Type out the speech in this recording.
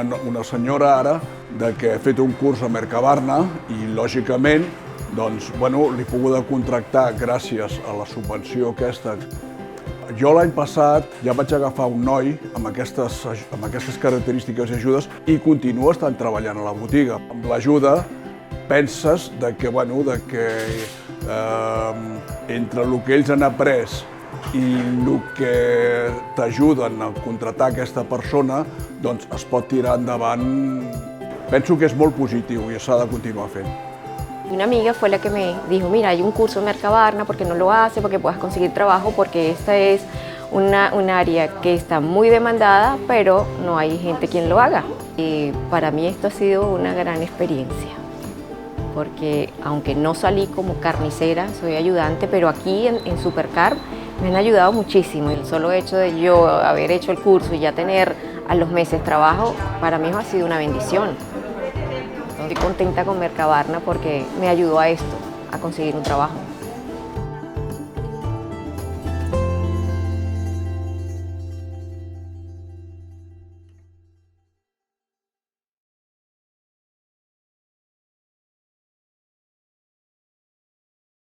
una senyora ara que ha fet un curs a Mercabarna i, lògicament, doncs, bueno, l'he pogut contractar gràcies a la subvenció aquesta. Jo l'any passat ja vaig agafar un noi amb aquestes característiques i ajudes i continua estant treballant a la botiga. Amb l'ajuda penses que entre el que ells han après i el que t'ajuden a contractar aquesta persona, doncs es pot tirar endavant. Penso que és molt positiu i s'ha de continuar fent. Una amiga fue la que me dijo, mira, hay un curso en Mercabarna, ¿por qué no lo haces? Porque puedas conseguir trabajo, porque esta es un área que está muy demandada, pero no hay gente quien lo haga. Y para mí esto ha sido una gran experiencia, porque aunque no salí como carnicera, soy ayudante, pero aquí en Supercarb me han ayudado muchísimo. El solo hecho de yo haber hecho el curso y ya tener a los meses trabajo, para mí ha sido una bendición. Estoy contenta con Mercabarna porque me ayudó a esto, a conseguir un trabajo.